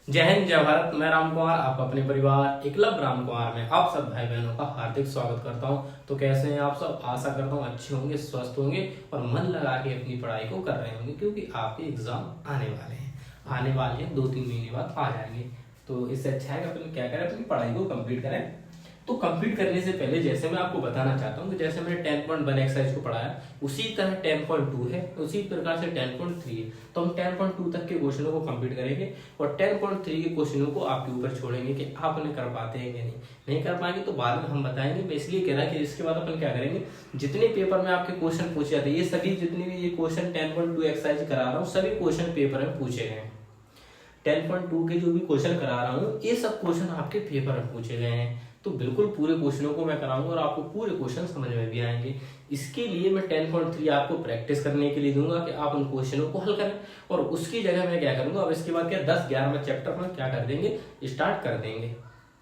जय हिंद जय भारत। मैं राम कुमार आपका अपने परिवार एकलव्य राम कुमार में आप सब भाई बहनों का हार्दिक स्वागत करता हूं। तो कैसे हैं आप सब? आशा करता हूं अच्छे होंगे, स्वस्थ होंगे और मन लगा के अपनी पढ़ाई को कर रहे होंगे, क्योंकि आपके एग्जाम आने वाले हैं 2-3 महीने बाद आ जाएंगे। तो इससे अच्छा है कि अपन क्या करें, अपनी पढ़ाई को कंप्लीट करें। तो कंप्लीट करने से पहले जैसे मैं आपको बताना चाहता हूँ कि जैसे मैंने 10.1 एक्सरसाइज को पढ़ाया, उसी तरह 10.2 है, उसी प्रकार से 10.3 है। तो हम 10.2 तक के क्वेश्चनों को कंप्लीट करेंगे और 10.3 के क्वेश्चनों को आपके ऊपर छोड़ेंगे कि आप उन्हें कर पाते हैं कि नहीं कर पाएंगे तो बाद में हम बताएंगे। मैं इसलिए कह रहा कि इसके बाद अपन क्या करेंगे, जितने पेपर में आपके क्वेश्चन पूछे जाते हैं, ये सभी जितने भी ये क्वेश्चन 10.2 एक्सरसाइज करा रहा हूँ, सभी क्वेश्चन पेपर में पूछे गए हैं। 10.2 के जो भी क्वेश्चन करा रहा हूँ, ये सब क्वेश्चन आपके पेपर में पूछे गए हैं। तो बिल्कुल पूरे क्वेश्चनों को मैं कराऊंगा और आपको पूरे क्वेश्चन समझ में भी आएंगे। इसके लिए मैं 10.3 आपको प्रैक्टिस करने के लिए दूंगा कि आप उन क्वेश्चनों को हल करें, और उसकी जगह मैं क्या करूंगा, अब इसके बाद क्या 10-11 चैप्टर में क्या कर देंगे, स्टार्ट कर देंगे।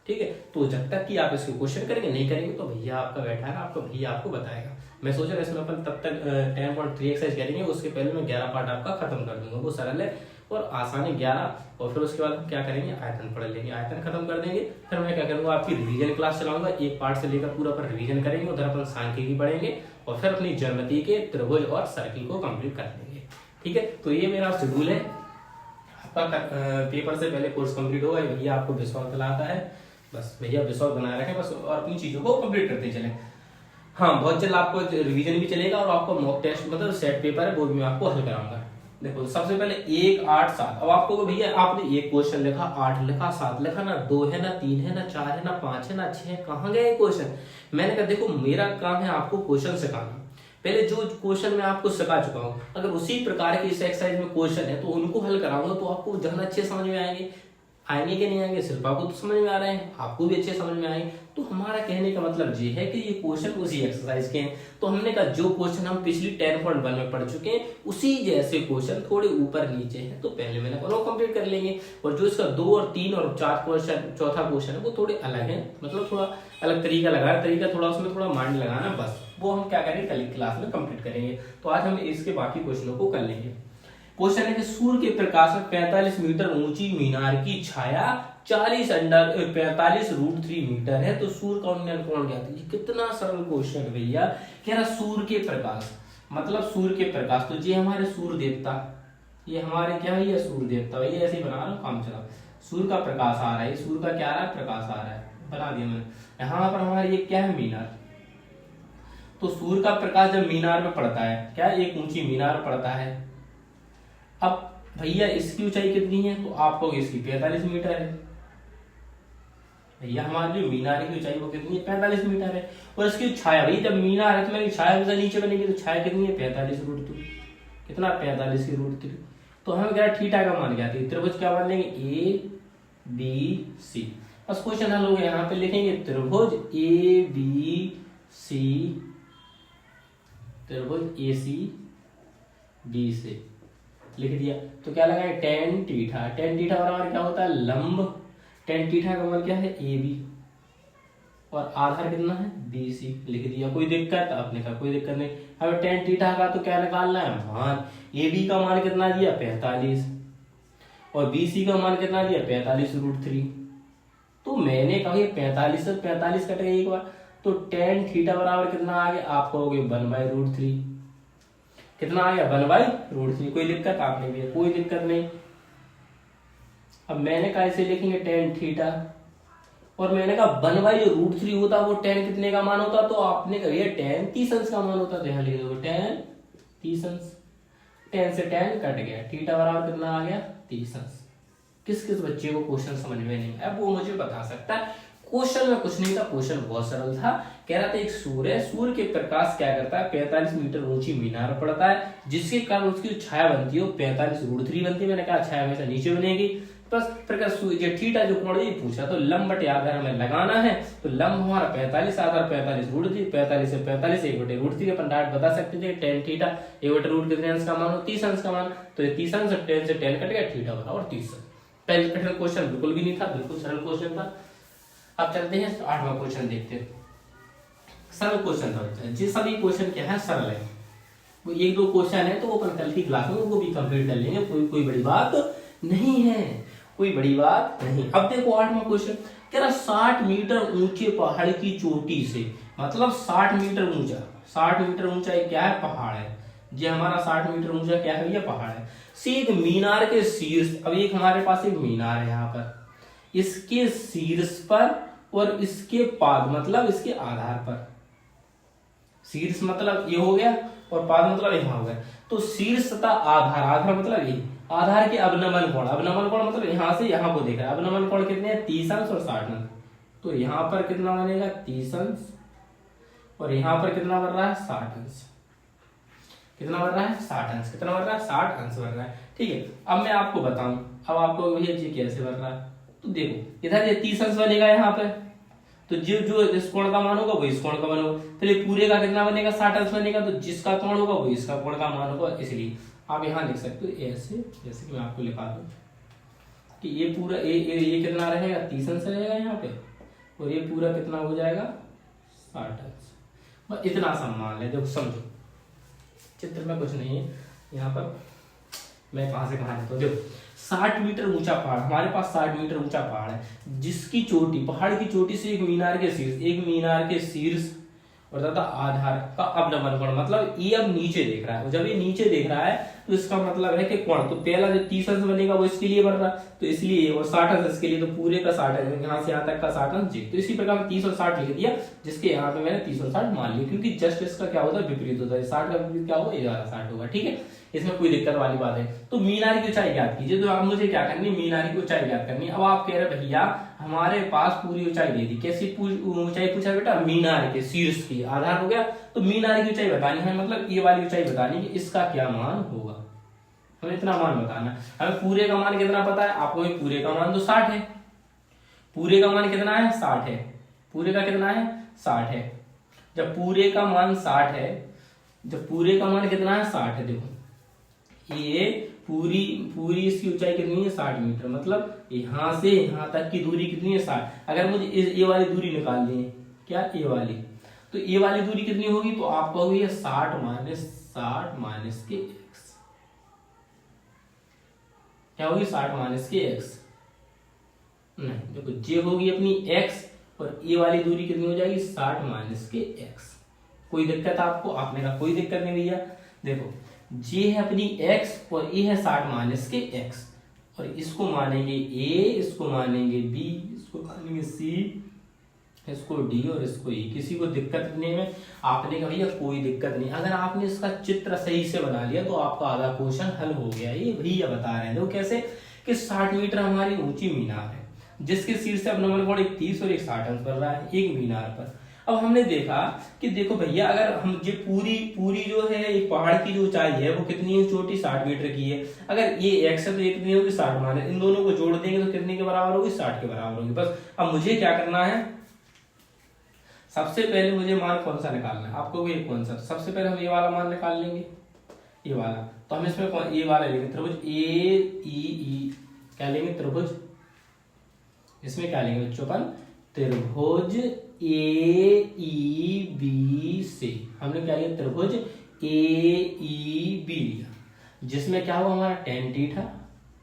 ठीक है, तो जब तक कि आप इसको क्वेश्चन करेंगे नहीं करेंगे तो भैया आपका बैठा है, आपका भैया आपको बताएगा। मैं सोच रहा इसमें अपन तब तक 10.3 एक्सरसाइज करेंगे, उसके पहले मैं 11 पार्ट आपका खत्म कर दूंगा। वो सरल है और आसान है 11, और फिर उसके बाद क्या करेंगे, आयतन पढ़ लेंगे, आयतन खत्म कर देंगे। फिर मैं क्या करूंगा, आपकी रिवीजन क्लास चलाऊंगा, एक पार्ट से लेकर पूरा पर रिवीजन करेंगे। उधर अपन सांख्यिकी पढ़ेंगे और फिर अपनी ज्यामिति के त्रिभुज और सर्किल को कंप्लीट कर लेंगे। ठीक है, तो ये मेरा शेड्यूल है। आपका पेपर से पहले कोर्स कंप्लीट होगा। भैया आपको विश्वास दिलाता है, बस भैया विश्वास बनाए रखें बस, और अपनी चीजों को कंप्लीट करते चले। हाँ, बहुत जल्द आपको रिवीजन भी चलेगा और आपको मॉक टेस्ट मतलब सेट पेपर है वो भी मैं आपको हल कराऊंगा। देखो सबसे पहले 1, 8, 7। अब आपको भैया आपने एक क्वेश्चन लिखा, 8 लिखा, 7 लिखा, ना 2 है, ना 3 है, ना 4 है, ना 5 है, ना 6 है, कहाँ गए क्वेश्चन? मैंने कहा देखो मेरा काम है आपको क्वेश्चन सिखाना। पहले जो क्वेश्चन मैं आपको सिखा चुका हूँ, अगर उसी प्रकार के इस एक्सरसाइज में क्वेश्चन है तो उनको हल कराऊंगा, तो आपको ज्यादा अच्छे समझ में आएंगे कि नहीं आएंगे? सिर्फ आपको तो समझ में आ रहे हैं, आपको भी अच्छे समझ में आएंगे। तो हमारा कहने का मतलब ये है कि ये क्वेश्चन उसी एक्सरसाइज के हैं। तो हमने कहा जो क्वेश्चन हम पिछली 10.1 में पढ़ चुके हैं, उसी जैसे क्वेश्चन थोड़े ऊपर नीचे हैं, तो पहले मैंने कहा वो कंप्लीट कर लेंगे। और जो इसका 2 और 3 और 4 क्वेश्चन, चौथा क्वेश्चन है, वो थोड़े अलग है, मतलब थोड़ा अलग तरीका लगा, तरीका थोड़ा उसमें थोड़ा माइंड लगाना, बस वो हम क्या करेंगे कल की क्लास में कंप्लीट करेंगे। तो आज हम इसके बाकी क्वेश्चनों को कर लेंगे। क्वेश्चन है कि सूर्य के प्रकाश में 45 मीटर ऊंची मीनार की छाया 45√3 मीटर है, तो सूर्य का उन्नयन कोण क्या है? कितना सरल क्वेश्चन है भैया। कह रहा सूर्य के प्रकाश, मतलब सूर्य के प्रकाश, तो ये हमारे सूर्य देवता, ये हमारे क्या है, ये सूर्य देवता, ये ऐसे ही बना रहा हूँ, काम चला। सूर्य का प्रकाश आ रहा है, सूर्य का क्या आ रहा है, प्रकाश आ रहा है, बना दिया मैंने। यहाँ पर हमारे ये क्या है, मीनार। तो सूर्य का प्रकाश जब मीनार में पड़ता है, क्या एक ऊंची मीनार पड़ता है। अब भैया इसकी ऊंचाई कितनी है, तो आप कहोगे इसकी 45 मीटर है। भैया हमारी जो मीनार की ऊंचाई वो कितनी है, 45 मीटर है। और इसकी छाया, भाई जब मीनार है तो मेरी छाया से नीचे बनेगी, तो छाया कितनी है, 45√3। कितना, 45√3। तो हमें क्या थीटा का मान क्या है, त्रिभुज क्या मान लेंगे, ABC। बस क्वेश्चन हल हो गया। यहाँ पे लिखेंगे त्रिभुज ABC, त्रिभुज ACB से लिख दिया। तो क्या लगा, tan थीटा, tan थीटा बराबर क्या होता है, लंब। tan थीटा का मान क्या है, AB, और आधार कितना है, BC, लिख दिया। कोई दिक्कत? आपने कहा कोई दिक्कत नहीं। हमें tan थीटा का तो क्या निकालना है, मान। AB का मान कितना दिया, 45, और BC का मान कितना दिया, 45√3। तो मैंने कहा ये 45 से 45 कटेगा एक बार, तो tan थीटा बराबर कितना आ गया, आप कहोगे 1/√3। कितना आ गया, 1/√3। कोई दिक्कत? आपने भी कोई दिक्कत नहीं। अब मैंने कहा इसे लिखेंगे tan थीटा, और मैंने कहा 1/√3 होता, वो tan कितने का मान होता, तो आपने कहा ये tan 30 का मान होता। ध्यान लिख दो, tan 30, tan से tan कट गया, थीटा बराबर कितना आ गया, 30। किस किस बच्चे को क्वेश्चन समझ में नहीं आया वो मुझे बता सकता है। क्वेश्चन में कुछ नहीं था, क्वेश्चन बहुत सरल था। कह रहा था एक सूर्य है, सूर्य के प्रकाश क्या करता है, 45 मीटर ऊंची मीनार पड़ता है, जिसके कारण उसकी छाया बनती है 45√3 बनती है। मैंने कहा छाया हमेशा नीचे बनेगी। बस प्रकाश थीटा जो कोण ये पूछा, तो लंब बटे आधार हमें लगाना है। तो लंब हमारा 45, आधार 45√3, 45 से 45 1/√3 अपन डायरेक्ट बता सकते थे। tan थीटा 1/√3 कितने अंश का मान हो, 30 अंश का मान। तो ये 30 अंश, tan से tan कट गया, थीटा बराबर 30। पहले कठिन क्वेश्चन बिल्कुल भी नहीं था, बिल्कुल सरल क्वेश्चन था। अब चलते हैं 8वां क्वेश्चन देखते हैं। सरल क्वेश्चन था, ये सभी क्वेश्चन क्या है, सरल है। वो 1-2 क्वेश्चन है तो वो अपन कल की क्लास में वो भी कंप्लीट कर लेंगे, कोई बड़ी बात नहीं है। कोई बड़ी बात नहीं। अब देखो 8वां क्वेश्चन कह रहा 60 मीटर ऊंचे पहाड़ की चोटी से, मतलब 60 मीटर ऊंचा, 60 मीटर ऊंचा एक क्या है, पहाड़ है। ये हमारा 60 मीटर ऊंचा क्या है भैया, पहाड़ है। से एक मीनार के शीर्ष, अब एक हमारे पास एक मीनार है यहाँ पर, इसके शीर्ष पर और इसके पाद मतलब इसके आधार पर, शीर्ष मतलब ये हो गया और पाद मतलब यहाँ हो गया। तो शीर्ष तथा आधार, आधार मतलब ये, आधार के अवनमन कोण, अवनमन कोण मतलब यहाँ से यहाँ को देख रहा है। अवनमन कोण कितने हैं, 30 अंश और 60 अंश। तो यहाँ पर कितना बनेगा, 30 अंश, और यहाँ पर कितना बन रहा है, 60 अंश। कितना बन रहा है, 60 अंश। कितना बन रहा है, 60 अंश बन रहा है। ठीक है, अब मैं आपको बताऊं, अब आपको भैया जी कैसे बन रहा है। तो देखो इधर ये 30 अंश बनेगा यहाँ पे, तो जो जो इस कोण का मान होगा वो इस कोण का मान होगा, फिर ये पूरे का कितना बनेगा, 60 अंश बनेगा। तो जिसका कोण होगा वो इसका कोण का मान होगा। इसलिए आप यहाँ लिख सकते हो ऐसे, जैसे कि मैं आपको लिखा दूं कि ये पूरा ये कितना रहेगा, 30 अंश रहेगा यहाँ पे, और ये पूरा कितना हो जाएगा, 60 अंश। बस इतना सम्मान है। देखो समझो, चित्र में कुछ नहीं है यहाँ पर, मैं कहां से कहां जाता हूँ। देखो 60 मीटर ऊंचा पहाड़, हमारे पास 60 मीटर ऊंचा पहाड़ है, जिसकी चोटी, पहाड़ की चोटी से एक मीनार के शीर्ष, एक मीनार के शीर्ष और तथा आधार का अवनमन कोण, मतलब ये अब नीचे देख रहा है। जब ये नीचे देख रहा है तो इसका मतलब है कि कोण, तो पहला जो 30 अंश बनेगा वो इसके लिए बन रहा है, तो इसलिए, और 60 अंश इसके लिए, तो पूरे का 60 अंश, यहाँ से यहाँ तक का 60 अंश जी। तो इसी प्रकार 30 और 60 लिख दिया, जिसके यहाँ पे मैंने 30 और 60 मान लिया, क्योंकि जस्ट इसका क्या होता है, विपरीत होता है। 60 का विपरीत क्या होगा, ये वाला 60 होगा। ठीक है, इसमें कोई दिक्कत वाली बात है। तो मीनार की ऊंचाई ज्ञात कीजिए। तो आप मुझे क्या करनी, मीनार की ऊंचाई ज्ञात करनी। अब आप कह रहे भैया हमारे पास पूरी ऊंचाई दे दी, कैसी ऊंचाई पूछा बेटा, मीनार के शीर्ष की, आधार हो गया। तो मीनार की ऊंचाई बतानी है, मतलब ये वाली ऊंचाई बतानी है कि इसका क्या मान होगा, हमें इतना मान बताना। हमें पूरे का मान कितना पता है आपको, पूरे का मान तो 60 है। पूरे का मान कितना है, 60 है। पूरे का कितना है, 60 है। जब पूरे का मान 60 है, जब पूरे का मान कितना है, 60 है। देखो ये पूरी इसकी ऊंचाई कितनी है, 60 मीटर, मतलब यहाँ से यहाँ तक की दूरी कितनी है, 60। अगर मुझे ये वाली दूरी निकालनी है, क्या ये वाली, तो ये वाली दूरी कितनी होगी, तो आप कहोगे 60 माइनस के x, क्या होगी, 60 माइनस के x। नहीं, देखो जे होगी अपनी x और ये वाली दूरी कितनी हो जाएगी, 60 माइनस के x। कोई दिक्कत आपको, आपने कहा कोई दिक्कत नहीं भैया। देखो जे है अपनी x और ये है 60 माइनस के x, और इसको मानेंगे a, इसको मानेंगे b, इसको मानेंगे c, इसको d और इसको e। किसी को दिक्कत नहीं है, आपने कहा भैया कोई दिक्कत नहीं। अगर आपने इसका चित्र सही से बना लिया तो आपका आधा क्वेश्चन हल हो गया। ये भैया बता रहे हैं, देखो कैसे कि 60 मीटर हमारी ऊंची मीनार है, जिसके शीर्ष से अवनमन कोण एक 30 और एक 60 अंश बन रहा है एक मीनार पर। अब हमने देखा कि देखो भैया अगर हम ये पूरी जो है एक पहाड़ की जो ऊंचाई है वो कितनी है, चोटी 60 मीटर की है। अगर ये x है तो ये कितनी होगी, 60 माने, इन दोनों को जोड़ देंगे तो कितने के बराबर होगी, 60 के बराबर होगी। बस अब मुझे क्या करना है, सबसे पहले मुझे मान कौन सा निकालना है, आपको ये कौन सा, सबसे पहले हम ये वाला मान निकाल लेंगे, ये वाला। तो हम इसमें ये वाला लेंगे, त्रिभुज AEE, क्या लेंगे, त्रिभुज, इसमें क्या लेंगे बच्चों अपन, त्रिभुज AEB से, हमने क्या लिया, त्रिभुज AEB लिया, जिसमें क्या हुआ हमारा tan थीटा,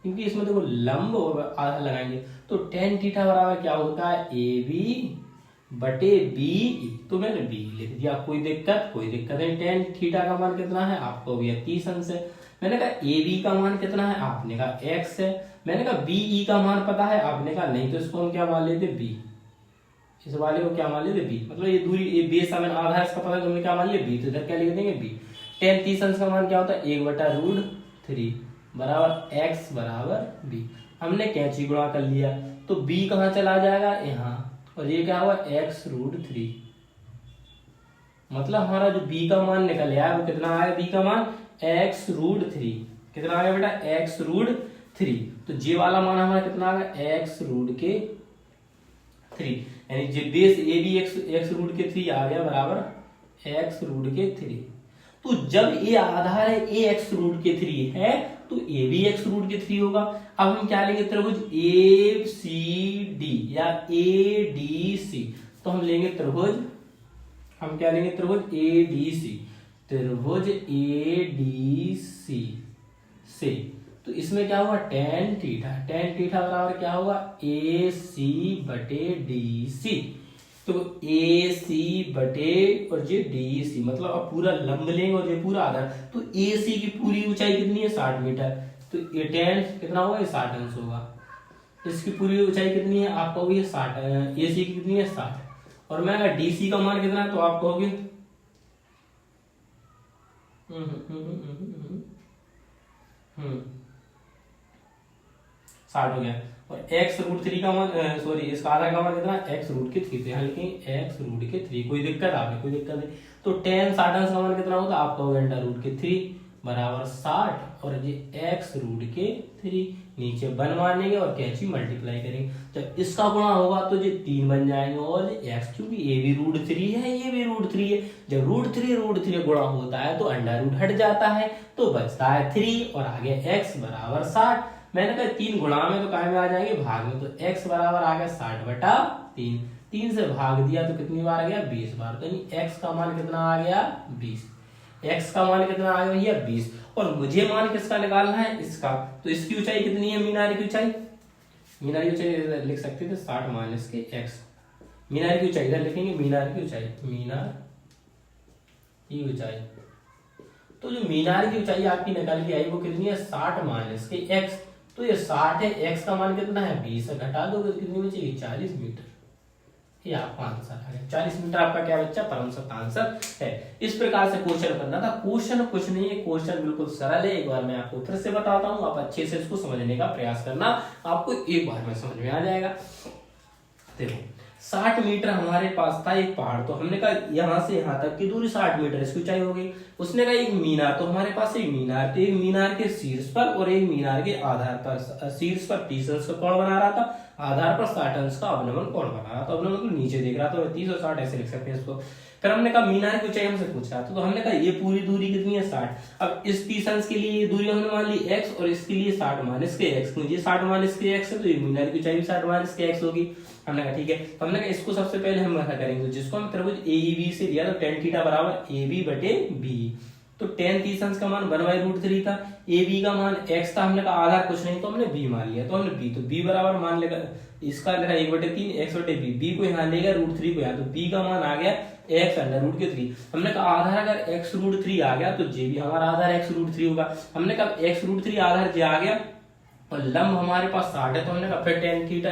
क्योंकि इसमें देखो लंब और आधा लगाएंगे, तो tan थीटा बराबर क्या होता है, AB बटे BE। तो मैंने B लिख दिया, कोई दिक्कत नहीं। tan थीटा का मान कितना है, आपको भी 30 अंश है। मैंने कहा AB का मान कितना है, आपने कहा x है। मैंने कहा BE का मान पता है, आपने कहा नहीं, तो इसको हम क्या मान लेते, B, इस वाले को क्या मान लेते, B, मतलब ये दूरी, ये बेस हमें आधा इसका पता है, तुमने क्या मान लिया, B, तो इधर क्या लिख देंगे B। tan 30 अंश का मान क्या होता है, 1/√3 बराबर x बराबर B। हमने कैंची गुणा कर लिया, तो B कहाँ चला जाएगा, यहाँ, और ये क्या हुआ, x√3, मतलब हमारा जो B का मान निकल आया वो कितना आया, B का मान x√3, कितना आ गया बेटा, x√3। तो जे वाला मान हमारा कितना आ गया, x√3, यानी जे बेस ए भी x√3 आ गया बराबर x√3। तो जब ये आधार है a x√3 है तो a भी x√3 होगा। अब हम क्या लेंगे, त्रिभुज ACD या ADC, तो हम लेंगे त्रिभुज, हम क्या लेंगे, त्रिभुज ADC, त्रिभुज ADC से। तो तो इसमें क्या होगा tan थीटा, tan थीटा बराबर क्या होगा AC बटे DC। तो AC बटे और ये DC, मतलब अब पूरा लंब लेंगे और ये पूरा आधार, तो AC की पूरी ऊंचाई कितनी है 60 मीटर, तो ये tan कितना होगा, ये 60 अंश होगा। इसकी पूरी ऊंचाई कितनी है, आप कहोगे 60, AC की कितनी है 60, और मैं अगर DC का मान कितना है तो आप कहोगे 60 हो गया। और x√3 का मान, सॉरी इसका आधा का मान कितना, x√3, तो यहाँ लिखेंगे x√3, कोई दिक्कत आपने, कोई दिक्कत नहीं। तो tan 60 का मान कितना होगा, आप कहोगे √3 बराबर 60, और ये x√3 नीचे 1 मानेंगे और कैंची मल्टीप्लाई करेंगे। जब इसका गुणा होगा तो ये 3 बन जाएंगे, और x क्योंकि a भी √3 है, ये भी √3 है, जब √3 गुणा होता है तो अंडर रूट हट जाता है, तो बचता है 3, और आगे x बराबर 60। मैंने कहा 3 गुणा में तो काय में आ जाएंगे, भाग में, तो x बराबर आ गया 60/3, 3 से भाग दिया तो कितनी बार आ गया, 20 बार, तो x का मान कितना आ गया 20, x का मान कितना आ गया भैया 20, और मुझे मान किसका निकालना है, इसका। तो इसकी ऊंचाई कितनी है, मीनार की ऊंचाई, मीनार की ऊंचाई लिख सकते थे 60 माइनस के x, मीनार की ऊंचाई इधर लिखेंगे, मीनार की ऊंचाई, मीनार की ऊंचाई, तो जो मीनार की ऊंचाई आपकी निकल के आई वो कितनी है 60 माइनस के x, तो ये 60 है, x का मान कितना है 20 घटा दोगे तो कितनी बचेगी 40 मीटर, ये आपका आंसर आ गया। 40 मीटर आपका क्या बच्चा परम सत्य आंसर है। इस प्रकार से क्वेश्चन करना था। क्वेश्चन कुछ नहीं है, क्वेश्चन बिल्कुल सरल है, एक बार मैं आपको फिर से बताता हूँ, आप अच्छे से इसको समझने का प्रयास करना, आपको एक बार में समझ में आ जाएगा। देखो 60 मीटर हमारे पास था एक पहाड़, तो हमने कहा यहाँ से यहाँ तक की दूरी 60 मीटर इसकी ऊंचाई हो गई। उसने कहा एक मीनार, तो हमारे पास एक मीनार, तो एक मीनार के शीर्ष पर और एक मीनार के आधार पर, शीर्ष पर 30 अंश का कोण बना रहा था, आधार पर 60 अंश का अवनमन कोण बना रहा था, अवनमन को नीचे देख रहा था, 30 और 60 ऐसे लिख सकते हैं इसको। फिर हमने कहा मीनार की ऊंचाई हमसे पूछ रहा था, तो हमने कहा ये पूरी दूरी कितनी है 60। अब इस 30 अंश के लिए ये दूरी हमने मान ली x, और इसके लिए 60 माइनस के x, मुझे 60 माइनस के x है तो ये मीनार की ऊंचाई भी 60 माइनस के x होगी। हमने कहा ठीक है, तो हमने कहा इसको सबसे पहले हम ऐसा करेंगे, तो जिसको हम त्रिभुज AEB से लिया तो tan थीटा बराबर AB बटे B, तो tan 30 अंश का मान 1/√3 था, AB का मान x था, हमने कहा आधार कुछ नहीं तो हमने B मान लिया, तो हमने B, तो B बराबर मान लेगा, इसका लिखा 1/3 x बटे b, b को यहाँ लेगा √3 को यहाँ, तो b का मान आ गया x √3। हमने कहा आधार अगर x √3 आ गया तो j भी हमारा आधार x √3 होगा। हमने कहा x √3 आधार j आ गया और लंब हमारे पास 60 है, तो हमने कहा फिर tan थीटा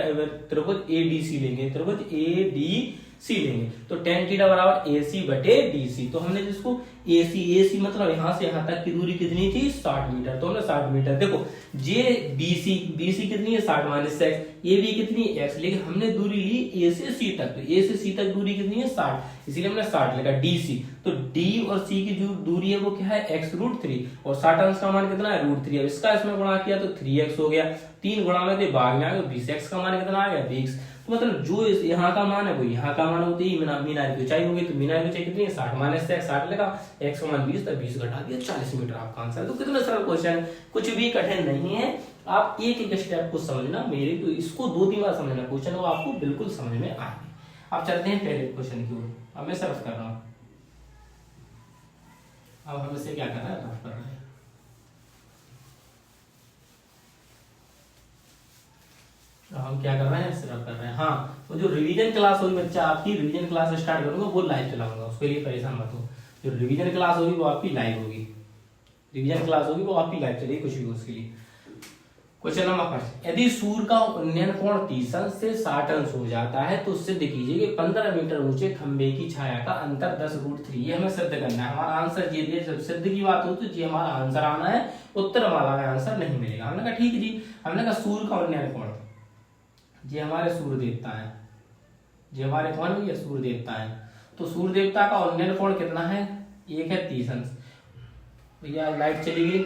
त्रिभुज ADC लेंगे, त्रिभुज ADC लेंगे, तो tan थीटा बराबर AC बटे DC। तो हमने जिसको AC मतलब यहाँ से यहाँ तक की दूरी कितनी थी 60 मीटर, तो हमने 60 मीटर, देखो जे BC कितनी है 60 माइनस x, AB कितनी है x, लेकिन हमने दूरी ली A से C तक, तो A से C तक दूरी कितनी है 60, इसीलिए हमने 60 लिखा। DC, तो D और C की जो दूरी है वो क्या है x √3, और 60 अंश का मान कितना है √3, अब इसका इसमें गुणा किया तो 3x हो गया, 3 गुणा में थे भाग में आ गया, 20x का मान कितना आ गया 20, तो मतलब जो यहाँ का मान है वो यहाँ का मान होते ही मीनार की ऊंचाई होगी, तो मीनार की ऊंचाई कितनी है 60 माइनस से 60 लगा, x का मान 20 था, 20 घटा दिया 40 मीटर आपका आंसर। तो कितना सरल क्वेश्चन, कुछ भी कठिन नहीं है, आप एक एक स्टेप को समझना, मेरे तो इसको 2-3 बार समझना, क्वेश्चन वो आपको बिल्कुल समझ में आएंगे। अब चलते हैं पहले क्वेश्चन की ओर, अब मैं सर्च कर रहा हूँ, अब हम इसे क्या कर रहा है रफ कर रहे हैं। हम क्या कर रहे हैं सिर्फ कर रहे हैं। हाँ, तो जो रिवीजन क्लास होगी बच्चा आपकी, रिवीजन क्लास स्टार्ट करूंगा वो लाइव चलाऊंगा, उसके लिए परेशान मत हो, जो रिवीजन क्लास होगी वो आपकी लाइव होगी, रिवीजन क्लास होगी वो आपकी लाइव चलेगी, कुछ भी हो उसके लिए। क्वेश्चन नंबर 1, यदि सूर्य का उन्नयन कोण 30 अंश से 60 अंश हो जाता है तो सिद्ध कीजिए कि 15 मीटर ऊंचे खंबे की छाया का अंतर 10√3, ये हमें सिद्ध करना है। हमारा आंसर ये दिया, जब सिद्ध की बात हो तो ये हमारा आंसर आना है, उत्तर वाला में आंसर नहीं मिलेगा। हमने कहा ठीक है जी, हमने कहा सूर्य का उन्नयन कोण, ये हमारे सूर्य देवता है, ये हमारे कौन भैया सूर्य देवता है, तो सूर्य देवता का उन्नयन कोण कितना है, एक है 30 अंश। भैया लाइट चली गई,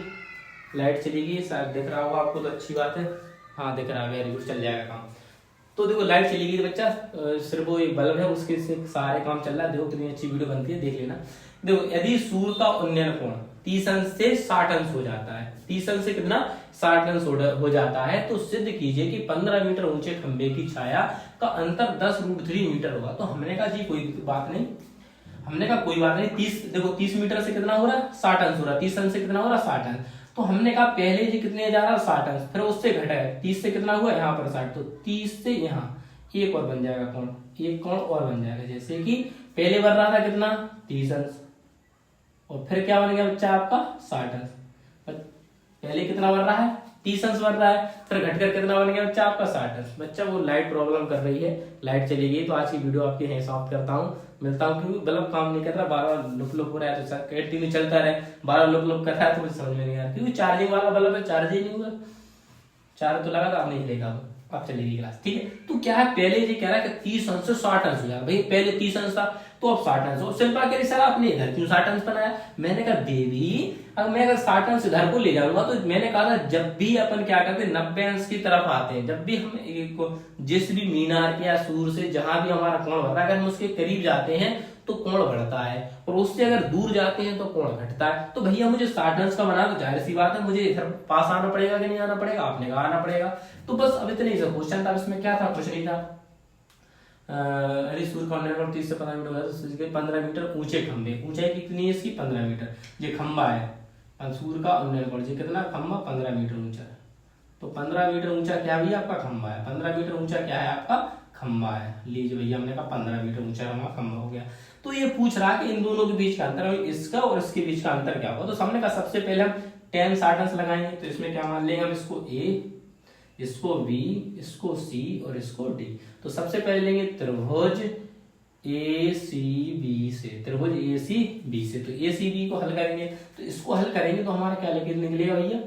लाइट चली गई, शायद दिख रहा होगा आपको, तो अच्छी बात है, हाँ दिख रहा है, वेरी गुड, चल जाएगा काम। तो देखो लाइट चली गई तो बच्चा सिर्फ वो एक बल्ब है उसके से सारे काम चल रहा है, देखो कितनी अच्छी वीडियो बनती है, देख लेना। देखो यदि सूर्य का उन्नयन कोण 30 अंश से 60 अंश हो जाता है, 30 अंश से कितना 60 अंश हो जाता है, तो सिद्ध कीजिए कि 15 मीटर ऊंचे खंबे की छाया का अंतर 10√3 मीटर होगा। तो हमने कहा जी कोई बात नहीं, हमने कहा कोई बात नहीं, 30 देखो 30 मीटर से कितना हो रहा है 60 अंश हो रहा है, 30 अंश से कितना हो रहा है 60 अंश, तो हमने कहा पहले जी कितने जा रहा 60 अंश, फिर उससे घटा है 30 से कितना हुआ यहाँ पर 60, तो 30 से यहाँ एक और बन जाएगा कोण, एक कोण और बन जाएगा। जैसे कि पहले बन रहा था कितना 30 अंश, और फिर क्या बन गया बच्चा आपका 60 अंश। पहले कितना बन रहा है 30 अंश बन रहा है, फिर घटकर कितना बन गया बच्चा आपका 60 अंश। बच्चा वो लाइट प्रॉब्लम कर रही है, लाइट चली गई, तो आज की वीडियो आपकी यहीं समाप्त करता हूँ। मिलता हूँ, क्योंकि बल्ब काम नहीं कर रहा, बार बार लुक लुक हो रहा है, तो कंटिन्यू चलता रहे, बार बार लुक लुक कर रहा है, तो मुझे समझ में नहीं आ रहा, क्योंकि चार्जिंग वाला बल्ब है, चार्ज ही नहीं हुआ, चार्ज तो लगा था, अब नहीं लेगा, अब चलेगी क्लास, ठीक है। तो क्या है पहले ये कह रहा है कि 30 अंश से 60 अंश हो जाएगा, भाई पहले 30 अंश था तो अब 60 अंश हो। शिल्पा कह रही सर आपने इधर क्यों 60 अंश बनाया, मैंने कहा देवी अब मैं अगर 60 अंश इधर को ले जाऊंगा, तो मैंने कहा था जब भी अपन क्या करते हैं 90 अंश की तरफ आते हैं, जब भी हम जिस भी मीनार के या सूर से जहां भी हमारा कोण बढ़ रहा है, अगर हम उसके करीब जाते हैं तो कोण बढ़ता है, और उससे अगर दूर जाते हैं तो कोण घटता है। तो भैया मुझे 60 अंश का बना, तो जाहिर सी बात है मुझे इधर पास आना पड़ेगा कि नहीं आना पड़ेगा, आपने कहा आना पड़ेगा। तो बस अब इतने ही क्वेश्चन था, इसमें क्या था, कुछ नहीं था। अरे सूर्य का उन्नयन 30 से 15 मीटर होगा, तो 15 मीटर ऊंचे खंभे, ऊंचाई कितनी है इसकी 15 मीटर, ये खंभा है सूर्य का उन्नयन कोण, ये कितना खंभा 15 मीटर ऊंचा है, तो 15 मीटर ऊंचा क्या भी आपका खंभा है, 15 मीटर ऊंचा क्या है आपका खंभा है। लीजिए भैया हमने कहा 15 मीटर ऊंचा हमारा खंभा हो गया। तो ये पूछ रहा कि इन दोनों के बीच का अंतर, इसका और इसके बीच का अंतर क्या होगा। तो हमने कहा सबसे पहले हम tan 60 अंश लगाएंगे, तो इसमें क्या मान लेंगे हम, इसको A, इसको B, इसको C और इसको D। तो सबसे पहले लेंगे त्रिभुज ACB से, त्रिभुज ACB से, तो ACB को हल करेंगे, तो इसको हल करेंगे तो हमारा क्या निकलेगा भैया,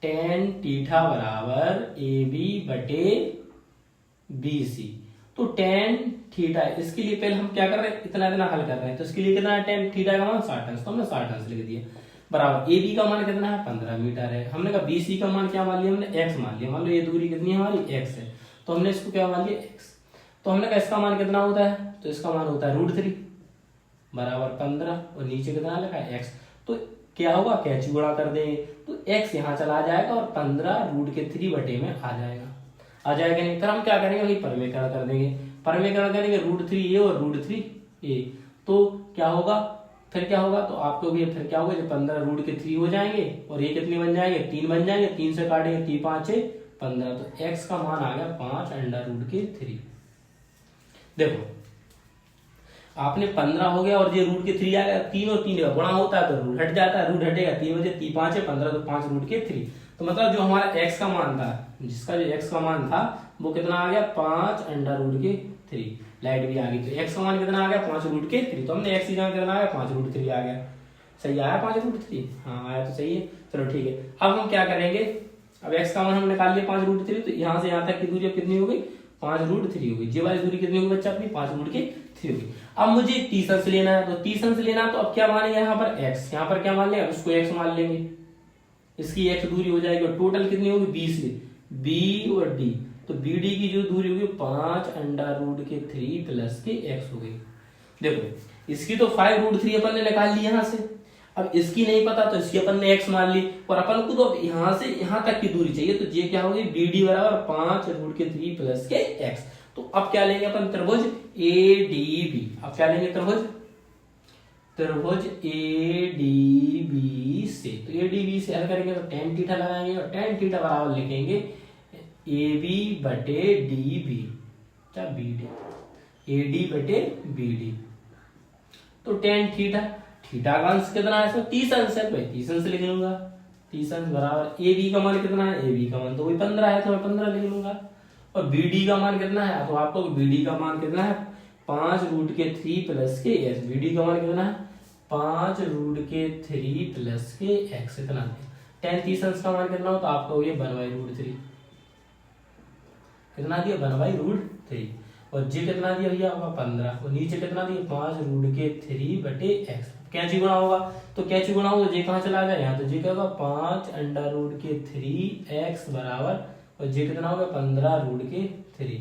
tan थीटा बराबर AB बटे BC। तो tan थीटा, इसके लिए पहले हम क्या कर रहे हैं, इतना इतना हल कर रहे हैं, तो इसके लिए कितना है tan थीटा का मान 60 अंश, तो हमने 60 अंश लिख दिया, बराबर AB का मान कितना है 15 मीटर है। हमने कहा BC का मान क्या मान लिया, हमने x मान लिया, मान लो ये दूरी कितनी है हमारी x है, तो हमने इसको क्या मान लिया x। तो हमने कहा इसका मान कितना होता है, तो इसका मान होता है √3 बराबर 15, और नीचे कितना लिखा है x। तो क्या होगा, कैंची गुणा कर देंगे, तो x यहाँ चला जाएगा और 15 √3 बटे में आ जाएगा नहीं। फिर हम क्या करेंगे भाई, परमेकरण कर देंगे, परमेकरण करेंगे √3a और √3a, तो क्या होगा, फिर क्या होगा, तो आपको भी फिर क्या होगा, जब 15 √3 हो जाएंगे और ये कितने बन जाएंगे 3 बन जाएंगे, 3 से काटेंगे 3 5 6 15, तो x का मान आ गया 5 √3। देखो आपने 15 हो गया और ये √3 आ गया, 3 और 3 का गुणा होता है तो रूट हट जाता है, रूट हटेगा 3 बजे 3 5 है 15, तो 5 √3। तो मतलब जो हमारा x का मान था, जिसका जो x का मान था वो कितना आ गया 5 √3। लाइट भी आ गई, तो x का मान कितना आ गया 5 √3, तो हमने x की जगह कितना आ गया 5 √3 आ गया। सही आया 5 √3, हाँ आया तो सही है, चलो ठीक है। अब हम क्या करेंगे, अब x का मान हमने निकाल लिया 5 √3, तो यहाँ से यहाँ तक की दूरी अब कितनी हो गई 5 √3 हो गई, ये वाली दूरी कितनी होगी बच्चा अपनी 5 √3 हो गई। अब मुझे 30 अंश लेना है, तो 30 अंश लेना, तो अब क्या मानेंगे यहाँ पर x, यहाँ पर क्या मान लेंगे, उसको x मान लेंगे, इसकी x दूरी हो जाएगी, और टोटल कितनी होगी 20 से B और D, तो BD की जो दूरी होगी 5 √3 प्लस के x हो गई। देखो इसकी तो 5 √3 अपन ने निकाल ली यहाँ से, अब इसकी नहीं पता तो इसकी अपन ने x मान ली, और अपन को तो अब यहाँ से यहाँ तक की दूरी चाहिए, तो ये क्या होगी BD बराबर 5 √3 प्लस के x। तो अब क्या लेंगे अपन, त्रिभुज ADB। अब क्या लेंगे, त्रिभुज ADB से, तो ADB से हल करेंगे तो tan थीटा लगाएंगे, और tan थीटा बराबर लिखेंगे AB बटे DB, क्या BD, AD बटे BD। तो tan थीटा, थीटा का अंश कितना है इसमें 30 अंश है, भाई 30 अंश लिख लूंगा, 30 अंश बराबर AB का मान कितना है, AB का मान तो वही 15 है, तो मैं 15 लिख लूंगा, और BD का मान कितना है, तो आपको BD का मान कितना है 5 √3 प्लस के x। BD का मान कितना है 5 √3 प्लस के x, इतना tan 30 अंश का मान कितना हो, तो आपको ये 1/√3 कितना दिया 1/√3, और जी कितना दिया भैया आपका 15, और नीचे कितना दिया 5 √3 बटे x। कैंची गुणा होगा, तो कैंची गुणा होगा जे कहाँ चला गया यहाँ, तो जे क्या होगा 5 √3 x बराबर, और जे कितना होगा 15 √3।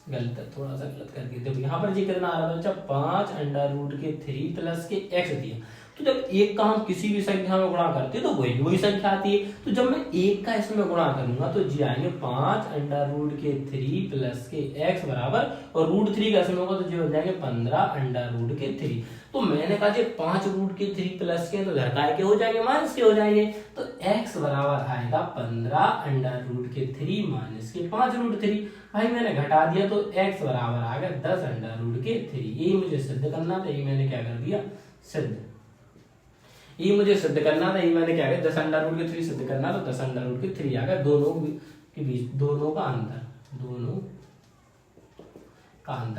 गलत, थोड़ा सा गलत कर दिया, देखो यहाँ पर जी कितना आ रहा था बच्चा 5 √3 प्लस के x दिया, तो जब एक का हम किसी भी संख्या में गुणा करते हैं तो वही संख्या आती है। तो जब मैं एक का इसमें गुणा करूंगा तो जी आएंगे 5√3 प्लस के x बराबर, और √3 का इसमें होगा तो जी हो जाएंगे 15√3। तो मैंने कहा जी 5√3 प्लस के तो घर का के हो जाएंगे माइनस के हो जाएंगे, तो x बराबर आएगा 15√3 माइनस के 5√3। भाई मैंने घटा दिया तो x बराबर आ गया 10√3। ये मुझे सिद्ध करना था, ये मैंने क्या कर दिया सिद्ध। ये मुझे सिद्ध करना था, ये मैंने क्या किया 10√3 सिद्ध करना, तो 10√3 आ गया। दोनों के बीच दोनों का अंतर।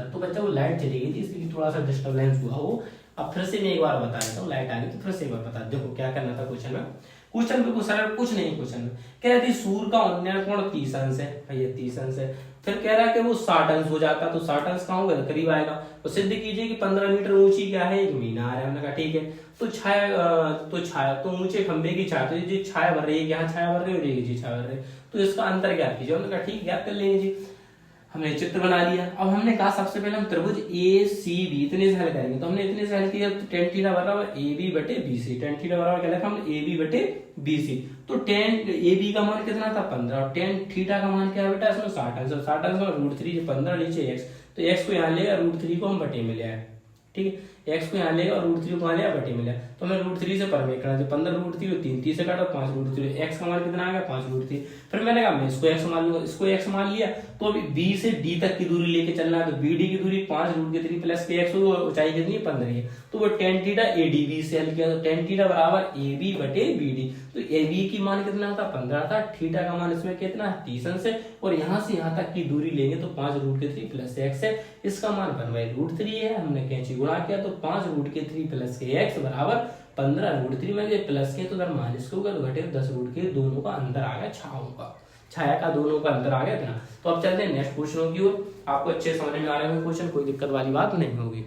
तो बच्चा वो लाइट चली गई थी इसलिए थोड़ा सा डिस्टर्बेंस हुआ वो। अब फिर से मैं एक बार बता देता हूँ, लाइट आ गई तो फिर से एक बार बता। देखो क्या करना था क्वेश्चन में, क्वेश्चन बिल्कुल सरल, कुछ नहीं क्वेश्चन में कह रही थी सूर्य का उन्नयन कोण 30 अंश है, भैया 30 अंश है। फिर कह रहा है कि वो 60 अंश हो जाता, तो 60 अंश कहाँ होगा करीब आएगा। तो सिद्ध कीजिए कि 15 मीटर ऊंची क्या है एक मीनार है। हमने कहा ठीक है। तो छाया तो ऊंचे खंबे की छाया, तो ये छाया भर रही है, यहाँ छाया भर रही हो जाएगी जी छाया भर रही है, तो इसका अंतर ज्ञात कीजिए। हमने कहा ठीक ज्ञात कर लेंगे जी। हमने चित्र बना लिया। अब हमने कहा सबसे पहले हम त्रिभुज ACB इतने से हल करेंगे, तो हमने इतने से हल किया तो tan थीटा बराबर AB बटे BC। tan थीटा बराबर क्या लिखा हमने AB बटे BC। तो tan AB का मान कितना था 15, और tan थीटा का मान क्या है बेटा इसमें 60 अंश। 60 अंश में √3 15 नीचे x, तो x को यहाँ लेगा, √3 को हम बटे में ले आए, ठीक है। x को यहाँ लेगा और √3 को यहाँ लेगा बटे में ले, तो हमें √3 से परमेट करना है। 15√3 3 से काटो 5√3, x का मान कितना आ गया 5√3। फिर मैंने कहा मैं इसको x मान लूंगा, इसको x मान लिया, तो अभी b से d तक की दूरी लेके चलना है। तो BD की दूरी 5√3 प्लस के x होगी, ऊंचाई कितनी है 15 है। तो वो tan थीटा ADB से हल किया, तो tan थीटा बराबर AB बटे BD। तो AB की मान कितना था 15 था, थीटा का मान इसमें कितना है 30 अंश है, और यहाँ से यहाँ तक की दूरी लेंगे तो 5√3 प्लस x है, इसका मान 1/√3 है। हमने कैंची गुणा किया तो 5√3 प्लस के x बराबर 15√3 में प्लस के तो उधर माइनस के होगा, तो घटे 10√3, दोनों का अंतर आ गया छाया का दोनों का अंतर आ गया इतना। तो अब चलते हैं नेक्स्ट क्वेश्चन की ओर। आपको अच्छे समझ में आ रहे होंगे क्वेश्चन, कोई दिक्कत वाली बात नहीं होगी।